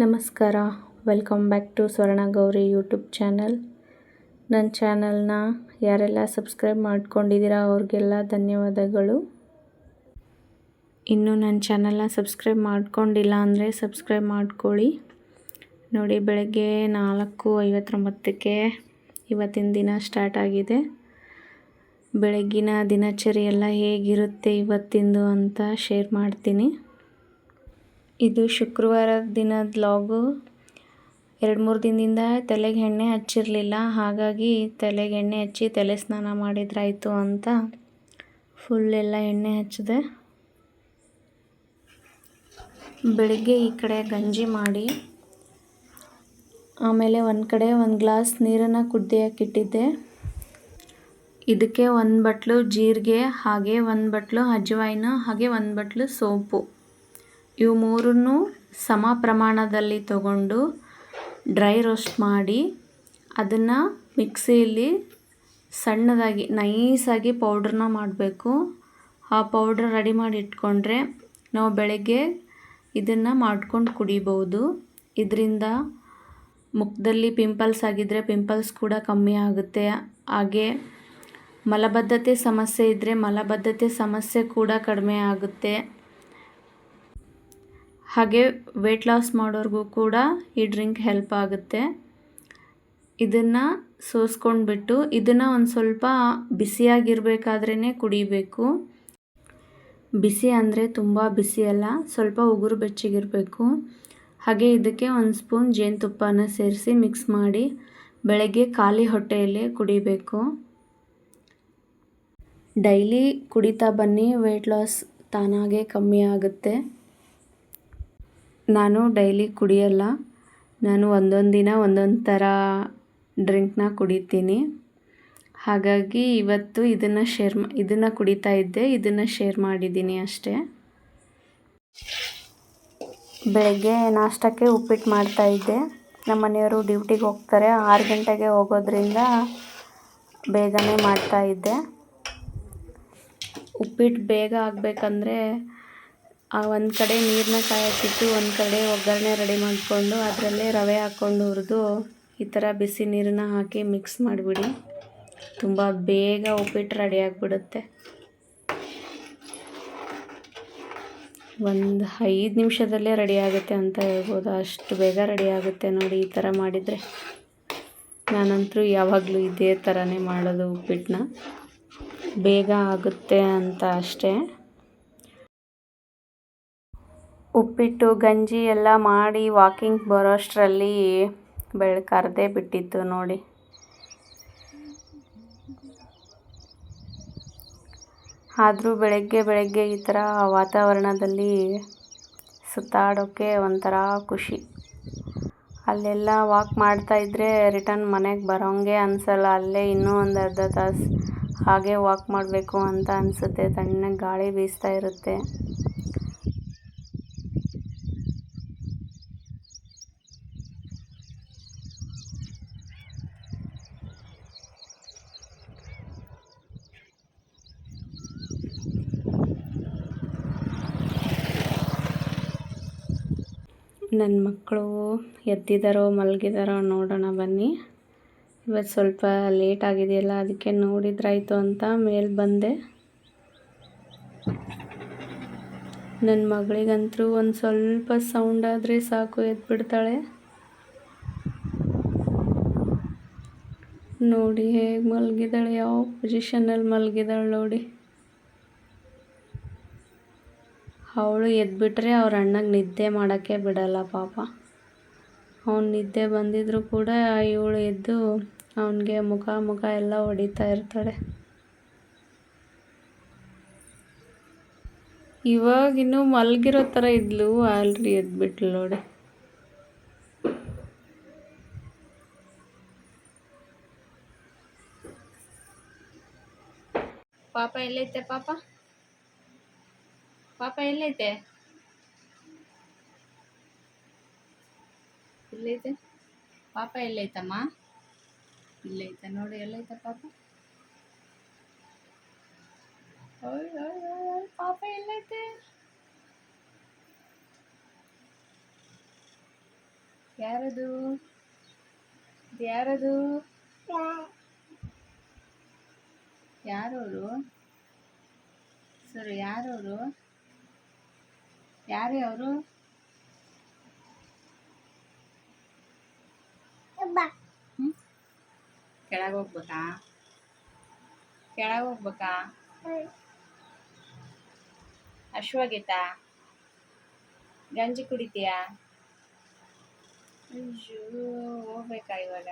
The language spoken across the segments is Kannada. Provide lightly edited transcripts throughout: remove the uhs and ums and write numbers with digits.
ನಮಸ್ಕಾರ, ವೆಲ್ಕಮ್ ಬ್ಯಾಕ್ ಟು ಸ್ವರ್ಣ ಗೌರಿ ಯೂಟ್ಯೂಬ್ ಚಾನಲ್. ನನ್ನ ಚಾನಲ್ನ ಯಾರೆಲ್ಲ ಸಬ್ಸ್ಕ್ರೈಬ್ ಮಾಡ್ಕೊಂಡಿದ್ದೀರಾ ಅವ್ರಿಗೆಲ್ಲ ಧನ್ಯವಾದಗಳು. ಇನ್ನೂ ನನ್ನ ಚಾನಲ್ನ ಸಬ್ಸ್ಕ್ರೈಬ್ ಮಾಡ್ಕೊಂಡಿಲ್ಲ ಅಂದರೆ ಸಬ್ಸ್ಕ್ರೈಬ್ ಮಾಡ್ಕೊಳ್ಳಿ. ನೋಡಿ, ಬೆಳಗ್ಗೆ 4:59ಕ್ಕೆ ಇವತ್ತಿನ ದಿನ ಸ್ಟಾರ್ಟ್ ಆಗಿದೆ. ಬೆಳಗ್ಗಿನ ದಿನಚರಿ ಎಲ್ಲ ಹೇಗಿರುತ್ತೆ ಇವತ್ತಿಂದು ಅಂತ ಶೇರ್ ಮಾಡ್ತೀನಿ. ಇದು ಶುಕ್ರವಾರ ದಿನದ ವ್ಲಾಗು. 2-3 ದಿನದಿಂದ ತಲೆಗೆ ಎಣ್ಣೆ ಹಚ್ಚಿರಲಿಲ್ಲ, ಹಾಗಾಗಿ ತಲೆಗೆ ಎಣ್ಣೆ ಹಚ್ಚಿ ತಲೆ ಸ್ನಾನ ಮಾಡಿದ್ರಾಯ್ತು ಅಂತ ಫುಲ್ ಎಲ್ಲ ಎಣ್ಣೆ ಹಚ್ಚಿದೆ. ಬೆಳಿಗ್ಗೆ ಈ ಕಡೆ ಗಂಜಿ ಮಾಡಿ ಆಮೇಲೆ ಒಂದು ಕಡೆ 1 ಗ್ಲಾಸ್ ನೀರನ್ನು ಕುದಿಯೋಕ್ಕಿಟ್ಟಿದ್ದೆ. ಇದಕ್ಕೆ 1 ಬಟ್ಲು ಜೀರಿಗೆ, ಹಾಗೆ 1 ಬಟ್ಲು ಅಜವಾಯಿನ, ಹಾಗೆ 1 ಬಟ್ಲು ಸೋಂಪು, ಇವು ಮೂರನ್ನು ಸಮ ಪ್ರಮಾಣದಲ್ಲಿ ತಗೊಂಡು ಡ್ರೈ ರೋಸ್ಟ್ ಮಾಡಿ ಅದನ್ನು ಮಿಕ್ಸಿಯಲ್ಲಿ ಸಣ್ಣದಾಗಿ ನೈಸಾಗಿ ಪೌಡ್ರನ್ನ ಮಾಡಬೇಕು. ಆ ಪೌಡ್ರ್ ರೆಡಿ ಮಾಡಿ ಇಟ್ಕೊಂಡ್ರೆ ನಾವು ಬೆಳಗ್ಗೆ ಇದನ್ನು ಮಾಡ್ಕೊಂಡು ಕುಡಿಬೋದು. ಇದರಿಂದ ಮುಖದಲ್ಲಿ ಪಿಂಪಲ್ಸ್ ಆಗಿದ್ದರೆ ಪಿಂಪಲ್ಸ್ ಕೂಡ ಕಮ್ಮಿ ಆಗುತ್ತೆ. ಹಾಗೆ ಮಲಬದ್ಧತೆ ಸಮಸ್ಯೆ ಇದ್ದರೆ ಮಲಬದ್ಧತೆ ಸಮಸ್ಯೆ ಕೂಡ ಕಡಿಮೆ ಆಗುತ್ತೆ. ಹಾಗೆ ವೆಯ್ಟ್ ಲಾಸ್ ಮಾಡೋರಿಗೂ ಕೂಡ ಈ ಡ್ರಿಂಕ್ ಹೆಲ್ಪ್ ಆಗುತ್ತೆ. ಇದನ್ನು ಸೋಸ್ಕೊಂಡ್ಬಿಟ್ಟು ಇದನ್ನು ಒಂದು ಸ್ವಲ್ಪ ಬಿಸಿಯಾಗಿರಬೇಕಾದ್ರೇ ಕುಡಿಬೇಕು. ಬಿಸಿ ಅಂದರೆ ತುಂಬ ಬಿಸಿ ಅಲ್ಲ, ಸ್ವಲ್ಪ ಉಗುರು ಬೆಚ್ಚಗಿರಬೇಕು. ಹಾಗೆ ಇದಕ್ಕೆ 1 ಸ್ಪೂನ್ ಜೇನುತುಪ್ಪನ ಸೇರಿಸಿ ಮಿಕ್ಸ್ ಮಾಡಿ ಬೆಳಗ್ಗೆ ಖಾಲಿ ಹೊಟ್ಟೆಯಲ್ಲೇ ಕುಡಿಬೇಕು. ಡೈಲಿ ಕುಡಿತಾ ಬನ್ನಿ, ವೆಯ್ಟ್ ಲಾಸ್ ತಾನಾಗೇ ಕಮ್ಮಿ ಆಗುತ್ತೆ. ನಾನು ಡೈಲಿ ಕುಡಿಯಲ್ಲ, ನಾನು ಒಂದೊಂದು ದಿನ ಒಂದೊಂದು ಥರ ಡ್ರಿಂಕ್ನ ಕುಡಿತೀನಿ. ಹಾಗಾಗಿ ಇವತ್ತು ಇದನ್ನು ಕುಡಿತಾ ಇದ್ದೆ, ಇದನ್ನು ಶೇರ್ ಮಾಡಿದ್ದೀನಿ ಅಷ್ಟೇ. ಬೆಳಗ್ಗೆ ನಾಷ್ಟಕ್ಕೆ ಉಪ್ಪಿಟ್ಟು ಮಾಡ್ತಾಯಿದ್ದೆ. ನಮ್ಮ ಮನೆಯವರು ಡ್ಯೂಟಿಗೆ ಹೋಗ್ತಾರೆ, 6 ಗಂಟೆಗೆ ಹೋಗೋದ್ರಿಂದ ಬೇಗನೆ ಮಾಡ್ತಾಯಿದ್ದೆ. ಉಪ್ಪಿಟ್ಟು ಬೇಗ ಆಗಬೇಕಂದ್ರೆ ಒಂದು ಕಡೆ ನೀರನ್ನ ಕಾಯಕ್ಕಿಟ್ಟು ಒಂದು ಕಡೆ ಒಗ್ಗರಣೆ ರೆಡಿ ಮಾಡಿಕೊಂಡು ಅದರಲ್ಲೇ ರವೆ ಹಾಕ್ಕೊಂಡು ಹುರಿದು ಈ ಥರ ಬಿಸಿ ನೀರನ್ನ ಹಾಕಿ ಮಿಕ್ಸ್ ಮಾಡಿಬಿಡಿ. ತುಂಬ ಬೇಗ ಉಪ್ಪಿಟ್ಟು ರೆಡಿ ಆಗಿಬಿಡುತ್ತೆ. 1 5 ನಿಮಿಷದಲ್ಲೇ ರೆಡಿ ಆಗುತ್ತೆ ಅಂತ ಹೇಳ್ಬೋದು, ಅಷ್ಟು ಬೇಗ ರೆಡಿ ಆಗುತ್ತೆ ನೋಡಿ ಈ ಥರ ಮಾಡಿದರೆ. ನಾನಂತೂ ಯಾವಾಗಲೂ ಇದೇ ಥರನೇ ಮಾಡೋದು, ಉಪ್ಪಿಟ್ಟನ್ನ ಬೇಗ ಆಗುತ್ತೆ ಅಂತ ಅಷ್ಟೇ. ಉಪ್ಪಿಟ್ಟು ಗಂಜಿ ಎಲ್ಲ ಮಾಡಿ ವಾಕಿಂಗ್ ಬರೋಷ್ಟರಲ್ಲಿ ಕರೆದೇ ಬಿಟ್ಟಿತ್ತು ನೋಡಿ. ಆದರೂ ಬೆಳಗ್ಗೆ ಈ ಥರ ವಾತಾವರಣದಲ್ಲಿ ಸುತ್ತಾಡೋಕ್ಕೆ ಒಂಥರ ಖುಷಿ. ಅಲ್ಲೆಲ್ಲ ವಾಕ್ ಮಾಡ್ತಾಯಿದ್ರೆ ರಿಟರ್ನ್ ಮನೆಗೆ ಬರೋಂಗೆ ಅನಿಸಲ್ಲ, ಅಲ್ಲೇ ಇನ್ನೂ ಒಂದು ಅರ್ಧ ತಾಸು ಹಾಗೆ ವಾಕ್ ಮಾಡಬೇಕು ಅಂತ ಅನಿಸುತ್ತೆ. ತಣ್ಣಗೆ ಗಾಳಿ ಬೀಸ್ತಾ ಇರುತ್ತೆ. ನನ್ನ ಮಕ್ಕಳು ಎದ್ದಿದ್ದಾರೋ ಮಲಗಿದಾರೋ ನೋಡೋಣ ಬನ್ನಿ. ಇವತ್ತು ಸ್ವಲ್ಪ ಲೇಟ್ ಆಗಿದೆಯಲ್ಲ, ಅದಕ್ಕೆ ನೋಡಿದ್ರಾಯ್ತು ಅಂತ ಮೇಲೆ ಬಂದೆ. ನನ್ನ ಮಗಳಿಗಂತೂ ಒಂದು ಸ್ವಲ್ಪ ಸೌಂಡ್ ಆದರೆ ಸಾಕು ಎದ್ಬಿಡ್ತಾಳೆ. ನೋಡಿ ಹೇಗೆ ಮಲಗಿದಾಳೆ, ಯಾವ ಪೊಸಿಷನಲ್ಲಿ ಮಲಗಿದಾಳೆ ನೋಡಿ. ಅವಳು ಎದ್ಬಿಟ್ರೆ ಅವ್ರ ಅಣ್ಣಗೆ ನಿದ್ದೆ ಮಾಡೋಕ್ಕೆ ಬಿಡಲ್ಲ ಪಾಪ. ಅವನು ನಿದ್ದೆ ಬಂದಿದ್ರೂ ಕೂಡ ಇವಳು ಎದ್ದು ಅವನಿಗೆ ಮುಖ ಎಲ್ಲ ಹೊಡಿತಾ ಇರ್ತಾಳೆ. ಇವಾಗಿನ್ನೂ ಮಲಗಿರೋ ಥರ ಇದ್ಲು, ಆಲ್ರೆಡಿ ಎದ್ಬಿಟ್ಲು ನೋಡಿ. ಪಾಪ ಎಲ್ಲೈತೆ ಪಾಪ ಎಲ್ಲೈತೆ ಪಾಪ ಎಲ್ಲೈತಮ್ಮ? ಇಲ್ಲೈತೆ ನೋಡಿ, ಎಲ್ಲೈತೆ ಪಾಪ? ಪಾಪ ಎಲ್ಲೈತೆ? ಯಾರದು? ಯಾರದು? ಯಾರವರು? ಸರಿ, ಯಾರವರು? ಯಾರೇ ಅವರು? ಕೆಳಗೆ ಹೋಗ್ಬೇಕಾ? ಕೆಳಗೆ ಹೋಗ್ಬೇಕಾ? ಹಶ್ವಾಗೈತಾ? ಗಂಜಿ ಕುಡಿತೀಯಾ? ಅಯ್ಯೋ, ಹೋಗ್ಬೇಕಾ ಇವಾಗ?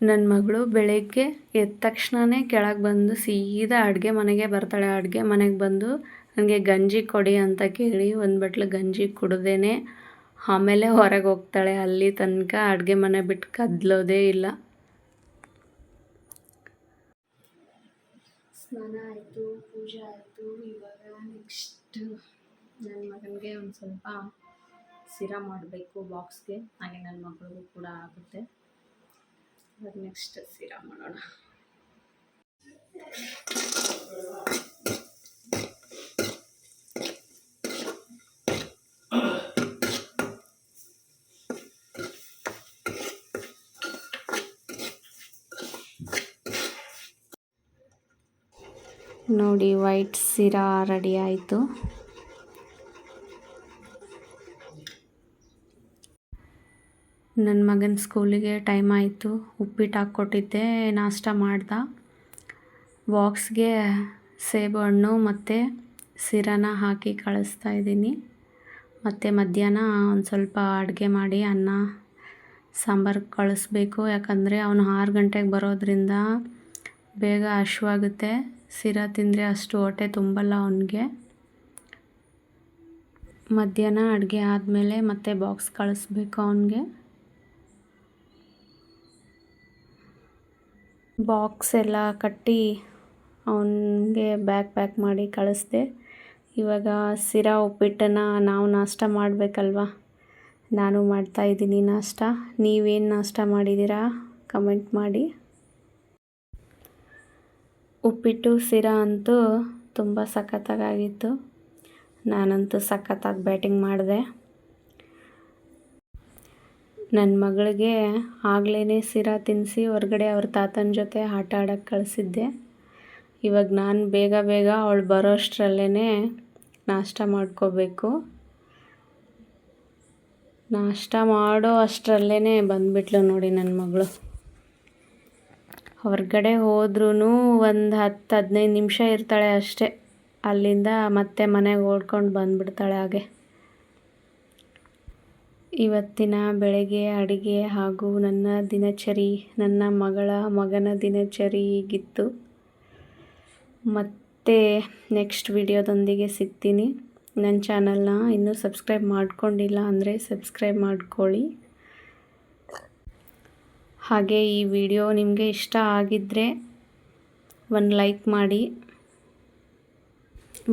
ನನ್ನ ಮಗಳು ಬೆಳಗ್ಗೆ ಎದ್ದ ತಕ್ಷಣವೇ ಕೆಳಗೆ ಬಂದು ಸೀದಾ ಅಡುಗೆ ಮನೆಗೆ ಬರ್ತಾಳೆ. ಅಡುಗೆ ಮನೆಗೆ ಬಂದು ನನಗೆ ಗಂಜಿ ಕೊಡಿ ಅಂತ ಕೇಳಿ ಒಂದು ಬಟ್ಲು ಗಂಜಿ ಕುಡ್ದೇ ಆಮೇಲೆ ಹೊರಗೆ ಹೋಗ್ತಾಳೆ. ಅಲ್ಲಿ ತನಕ ಅಡುಗೆ ಮನೆ ಬಿಟ್ಟು ಕದಲೋದೇ ಇಲ್ಲ. ಸ್ನಾನ ಆಯಿತು, ಪೂಜೆ ಆಯಿತು. ಇವಾಗ ನೆಕ್ಸ್ಟ್ ನನ್ನ ಮಗನಿಗೆ ಒಂದು ಸ್ವಲ್ಪ ಸಿರಾ ಮಾಡಬೇಕು ಬಾಕ್ಸ್ಗೆ, ಹಾಗೆ ನನ್ನ ಮಗಳಿಗೂ ಕೂಡ ಆಗುತ್ತೆ. ಇವಾಗ ನೆಕ್ಸ್ಟ್ ಸಿರಾ ಮಾಡೋಣ. ನೋಡಿ, ವೈಟ್ ಸಿರಾ ರೆಡಿ ಆಯಿತು. ನನ್ನ ಮಗನ ಸ್ಕೂಲಿಗೆ ಟೈಮ್ ಆಯಿತು. ಉಪ್ಪಿಟ್ಟು ಹಾಕ್ಕೊಟ್ಟಿದ್ದೆ, ನಾಷ್ಟ ಮಾಡ್ದ. ಬಾಕ್ಸ್ಗೆ ಸೇಬು ಹಣ್ಣು ಮತ್ತು ಸಿರಾನ ಹಾಕಿ ಕಳಿಸ್ತಾ ಇದ್ದೀನಿ. ಮತ್ತು ಮಧ್ಯಾಹ್ನ ಒಂದು ಸ್ವಲ್ಪ ಅಡುಗೆ ಮಾಡಿ ಅನ್ನ ಸಾಂಬಾರು ಕಳಿಸ್ಬೇಕು. ಯಾಕಂದರೆ ಅವನು 6 ಗಂಟೆಗೆ ಬರೋದ್ರಿಂದ ಬೇಗ ಹಶ್ವಾಗುತ್ತೆ. ಸಿರಾ ತಿಂದರೆ ಅಷ್ಟು ಹೊಟ್ಟೆ ತುಂಬಲ್ಲ ಅವನಿಗೆ. ಮಧ್ಯಾಹ್ನ ಅಡುಗೆ ಆದಮೇಲೆ ಮತ್ತೆ ಬಾಕ್ಸ್ ಕಳಿಸ್ಬೇಕು ಅವನಿಗೆ. ಬಾಕ್ಸ್ ಎಲ್ಲ ಕಟ್ಟಿ ಅವನಿಗೆ ಬ್ಯಾಗ್ ಪ್ಯಾಕ್ ಮಾಡಿ ಕಳಿಸ್ದೆ. ಇವಾಗ ಸಿರಾ ಉಪ್ಪಿಟ್ಟನ್ನು ನಾವು ನಾಷ್ಟ ಮಾಡಬೇಕಲ್ವ, ನಾನು ಮಾಡ್ತಾಯಿದ್ದೀನಿ ನಾಷ್ಟ. ನೀವೇನು ನಾಷ್ಟ ಮಾಡಿದ್ದೀರಾ ಕಮೆಂಟ್ ಮಾಡಿ. ಉಪ್ಪಿಟ್ಟು ಸಿರಾ ಅಂತೂ ತುಂಬ ಸಖತ್ತಾಗಿತ್ತು. ನಾನಂತೂ ಸಖತ್ತಾಗಿ ಬ್ಯಾಟಿಂಗ್ ಮಾಡಿದೆ. ನನ್ನ ಮಗಳಿಗೆ ಆಗಲೇ ಸಿರಾ ತಿನ್ನಿಸಿ ಹೊರಗಡೆ ಅವ್ರ ತಾತನ ಜೊತೆ ಆಟ ಆಡೋಕ್ಕೆ ಕಳಿಸಿದ್ದೆ. ಇವಾಗ ನಾನು ಬೇಗ ಬೇಗ ಅವಳು ಬರೋ ಅಷ್ಟರಲ್ಲೇ ನಾಷ್ಟ ಮಾಡ್ಕೋಬೇಕು. ನಾಷ್ಟ ಮಾಡೋ ಅಷ್ಟರಲ್ಲೇ ಬಂದುಬಿಟ್ಲು ನೋಡಿ ನನ್ನ ಮಗಳು. ಹೊರಗಡೆ ಹೋದ್ರೂ ಒಂದು 10-15 ನಿಮಿಷ ಇರ್ತಾಳೆ ಅಷ್ಟೇ. ಅಲ್ಲಿಂದ ಮತ್ತೆ ಮನೆಗೆ ಓಡ್ಕೊಂಡು ಬಂದುಬಿಡ್ತಾಳೆ. ಹಾಗೆ ಇವತ್ತಿನ ಬೆಳಗ್ಗೆ ಅಡುಗೆ ಹಾಗೂ ನನ್ನ ದಿನಚರಿ, ನನ್ನ ಮಗನ ದಿನಚರಿ ಹೀಗಿತ್ತು. ಮತ್ತೆ ನೆಕ್ಸ್ಟ್ ವಿಡಿಯೋದೊಂದಿಗೆ ಸಿಗ್ತೀನಿ. ನನ್ನ ಚಾನಲ್ನ ಇನ್ನೂ ಸಬ್ಸ್ಕ್ರೈಬ್ ಮಾಡ್ಕೊಂಡಿಲ್ಲ ಅಂದರೆ ಸಬ್ಸ್ಕ್ರೈಬ್ ಮಾಡ್ಕೊಳ್ಳಿ. ಹಾಗೆ ಈ ವಿಡಿಯೋ ನಿಮಗೆ ಇಷ್ಟ ಆಗಿದ್ದರೆ ಒಂದು ಲೈಕ್ ಮಾಡಿ.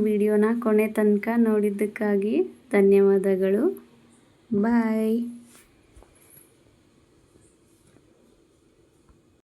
ವಿಡಿಯೋನ ಕೊನೆ ತನಕ ನೋಡಿದ್ದಕ್ಕಾಗಿ ಧನ್ಯವಾದಗಳು. ಬಾಯ್.